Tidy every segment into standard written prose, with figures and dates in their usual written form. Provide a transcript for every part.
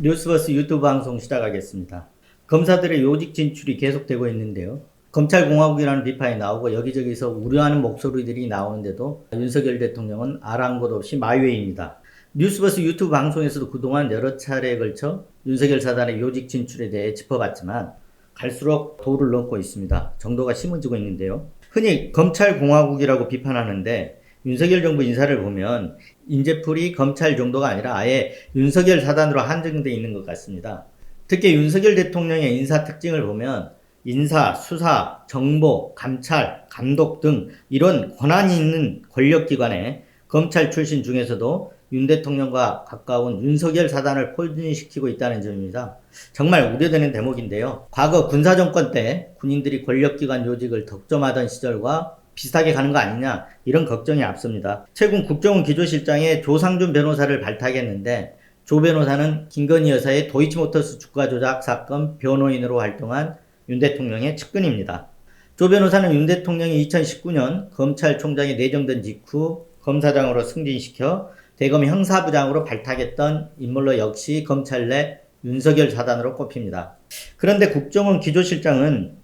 뉴스버스 유튜브 방송 시작하겠습니다. 검사들의 요직 진출이 계속되고 있는데요. 검찰공화국이라는 비판이 나오고 여기저기서 우려하는 목소리들이 나오는데도 윤석열 대통령은 아랑곳 없이 마이웨이입니다. 뉴스버스 유튜브 방송에서도 그동안 여러 차례에 걸쳐 윤석열 사단의 요직 진출에 대해 짚어봤지만 갈수록 도를 넘고 있습니다. 정도가 심해지고 있는데요. 흔히 검찰공화국이라고 비판하는데 윤석열 정부 인사를 보면 인재풀이 검찰 정도가 아니라 아예 윤석열 사단으로 한정되어 있는 것 같습니다. 특히 윤석열 대통령의 인사 특징을 보면 인사, 수사, 정보, 감찰, 감독 등 이런 권한이 있는 권력기관에 검찰 출신 중에서도 윤 대통령과 가까운 윤석열 사단을 포진시키고 있다는 점입니다. 정말 우려되는 대목인데요. 과거 군사정권 때 군인들이 권력기관 요직을 덕점하던 시절과 비슷하게 가는 거 아니냐 이런 걱정이 앞섭니다. 최근 국정원 기조실장에 조상준 변호사를 발탁했는데 조 변호사는 김건희 여사의 도이치모터스 주가 조작 사건 변호인으로 활동한 윤 대통령의 측근입니다. 조 변호사는 윤 대통령이 2019년 검찰총장이 내정된 직후 검사장으로 승진시켜 대검 형사부장으로 발탁했던 인물로 역시 검찰 내 윤석열 사단으로 꼽힙니다. 그런데 국정원 기조실장은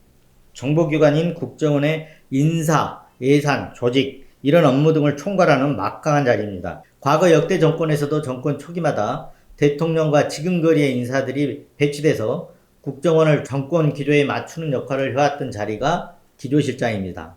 정보기관인 국정원의 인사, 예산, 조직 이런 업무 등을 총괄하는 막강한 자리입니다. 과거 역대 정권에서도 정권 초기마다 대통령과 지근거리의 인사들이 배치돼서 국정원을 정권 기조에 맞추는 역할을 해왔던 자리가 기조실장입니다.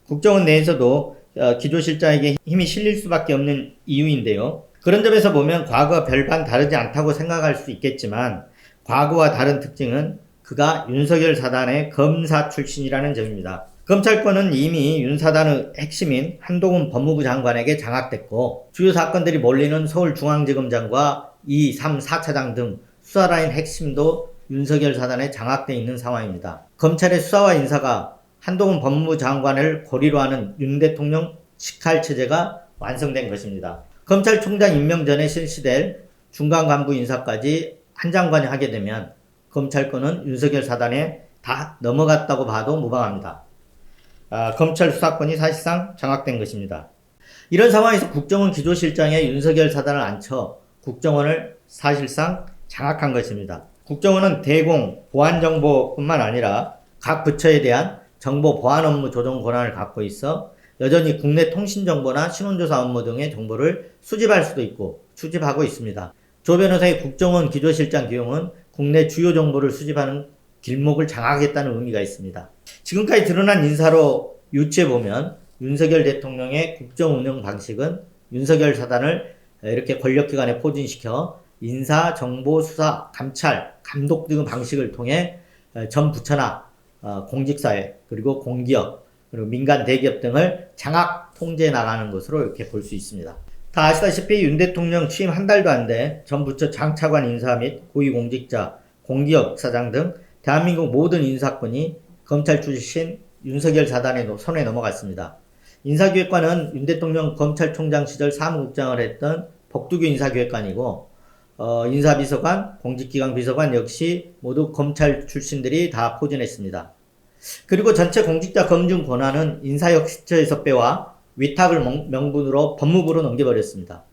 국정원 내에서도 기조실장에게 힘이 실릴 수밖에 없는 이유인데요. 그런 점에서 보면 과거와 별반 다르지 않다고 생각할 수 있겠지만 과거와 다른 특징은 그가 윤석열 사단의 검사 출신이라는 점입니다. 검찰권은 이미 윤 사단의 핵심인 한동훈 법무부 장관에게 장악됐고 주요 사건들이 몰리는 서울중앙지검장과 2, 3, 4차장 등 수사라인 핵심도 윤석열 사단에 장악되어 있는 상황입니다. 검찰의 수사와 인사가 한동훈 법무부 장관을 고리로 하는 윤 대통령 직할체제가 완성된 것입니다. 검찰총장 임명 전에 실시될 중간 간부 인사까지 한 장관이 하게 되면 검찰권은 윤석열 사단에 다 넘어갔다고 봐도 무방합니다. 검찰 수사권이 사실상 장악된 것입니다. 이런 상황에서 국정원 기조실장에 윤석열 사단을 앉혀 국정원을 사실상 장악한 것입니다. 국정원은 대공, 보안정보뿐만 아니라 각 부처에 대한 정보 보안 업무 조정 권한을 갖고 있어 여전히 국내 통신정보나 신원조사 업무 등의 정보를 수집할 수도 있고 수집하고 있습니다. 조 변호사의 국정원 기조실장 기용은 국내 주요 정보를 수집하는 길목을 장악했다는 의미가 있습니다. 지금까지 드러난 인사로 유추해보면 윤석열 대통령의 국정 운영 방식은 윤석열 사단을 이렇게 권력기관에 포진시켜 인사, 정보, 수사, 감찰, 감독 등의 방식을 통해 전 부처나 공직사회 그리고 공기업 그리고 민간 대기업 등을 장악 통제해 나가는 것으로 이렇게 볼 수 있습니다. 다 아시다시피 윤 대통령 취임 한 달도 안 돼 전 부처 장차관 인사 및 고위공직자, 공기업 사장 등 대한민국 모든 인사권이 검찰 출신 윤석열 사단의 손에 넘어갔습니다. 인사기획관은 윤 대통령 검찰총장 시절 사무국장을 했던 복두규 인사기획관이고 인사비서관, 공직기강 비서관 역시 모두 검찰 출신들이 다 포진했습니다. 그리고 전체 공직자 검증 권한은 인사혁신처에서 빼와 위탁을 명분으로 법무부로 넘겨버렸습니다.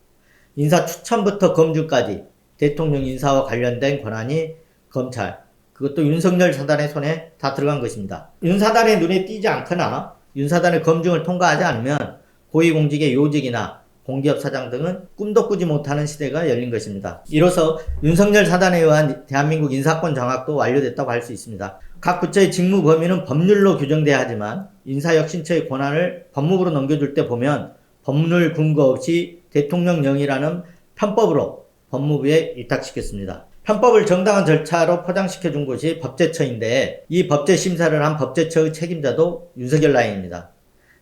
인사 추천부터 검증까지 대통령 인사와 관련된 권한이 검찰, 그것도 윤석열 사단의 손에 다 들어간 것입니다. 윤 사단의 눈에 띄지 않거나 윤 사단의 검증을 통과하지 않으면 고위공직의 요직이나 공기업 사장 등은 꿈도 꾸지 못하는 시대가 열린 것입니다. 이로써 윤석열 사단에 의한 대한민국 인사권 장악도 완료됐다고 할 수 있습니다. 각 부처의 직무 범위는 법률로 규정돼야 하지만 인사혁신처의 권한을 법무부로 넘겨줄 때 보면 법률 근거 없이 대통령령이라는 편법으로 법무부에 위탁시켰습니다. 편법을 정당한 절차로 포장시켜 준 곳이 법제처인데 이 법제 심사를 한 법제처의 책임자도 윤석열 라인입니다.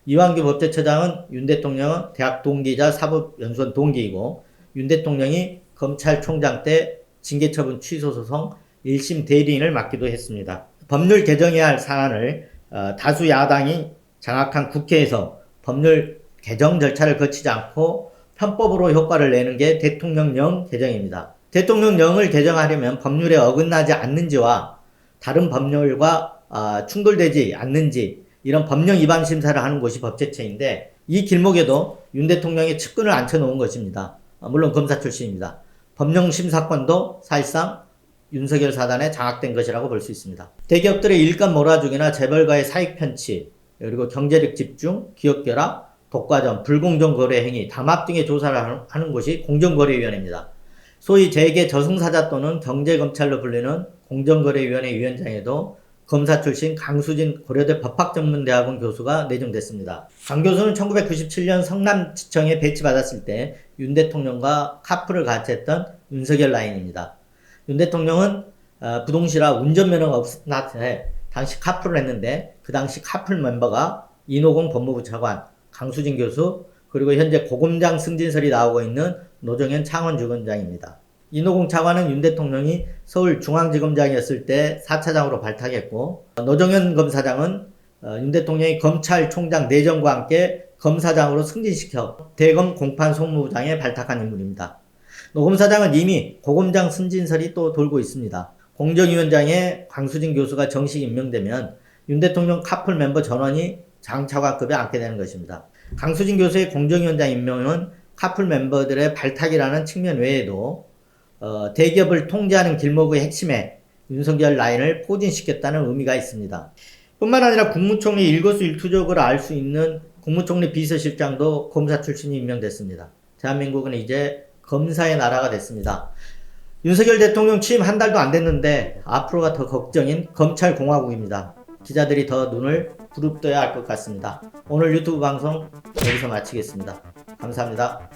이완규 법제처장은 윤 대통령은 대학 동기이자 사법연수원 동기이고 윤 대통령이 검찰총장 때 징계처분 취소 소송 1심 대리인을 맡기도 했습니다. 법률 개정해야 할 사안을 다수 야당이 장악한 국회에서 법률 개정 절차를 거치지 않고 편법으로 효과를 내는 게 대통령령 개정입니다. 대통령령을 개정하려면 법률에 어긋나지 않는지와 다른 법률과 충돌되지 않는지 이런 법령 위반 심사를 하는 곳이 법제처인데 이 길목에도 윤 대통령의 측근을 앉혀놓은 것입니다. 물론 검사 출신입니다. 법령심사권도 사실상 윤석열 사단에 장악된 것이라고 볼 수 있습니다. 대기업들의 일감 몰아주기나 재벌과의 사익 편취, 그리고 경제력 집중, 기업 결합, 독과점, 불공정 거래 행위, 담합 등의 조사를 하는 곳이 공정거래위원회입니다. 소위 재계 저승사자 또는 경제검찰로 불리는 공정거래위원회 위원장에도 검사 출신 강수진 고려대 법학전문대학원 교수가 내정됐습니다. 강 교수는 1997년 성남지청에 배치받았을 때 윤 대통령과 카풀을 같이 했던 윤석열 라인입니다. 윤 대통령은 부동시라 운전면허가 없었나 당시 카풀을 했는데 그 당시 카풀 멤버가 이노공 법무부 차관, 강수진 교수, 그리고 현재 고검장 승진설이 나오고 있는 노정현 창원주검장입니다. 이노공 차관은 윤 대통령이 서울중앙지검장이었을 때 4차장으로 발탁했고, 노정현 검사장은 윤 대통령이 검찰총장 내정과 함께 검사장으로 승진시켜 대검 공판 송무부장에 발탁한 인물입니다. 노 검사장은 이미 고검장 승진설이 또 돌고 있습니다. 공정위원장에 강수진 교수가 정식 임명되면 윤 대통령 카풀 멤버 전원이 장차관급에 앉게 되는 것입니다. 강수진 교수의 공정위원장 임명은 카풀 멤버들의 발탁이라는 측면 외에도 대기업을 통제하는 길목의 핵심에 윤석열 라인을 포진시켰다는 의미가 있습니다. 뿐만 아니라 국무총리 일거수일투족을 알 수 있는 국무총리 비서실장도 검사 출신이 임명됐습니다. 대한민국은 이제 검사의 나라가 됐습니다. 윤석열 대통령 취임 한 달도 안 됐는데 앞으로가 더 걱정인 검찰공화국입니다. 기자들이 더 눈을 부릅떠야 할 것 같습니다. 오늘 유튜브 방송 여기서 마치겠습니다. 감사합니다.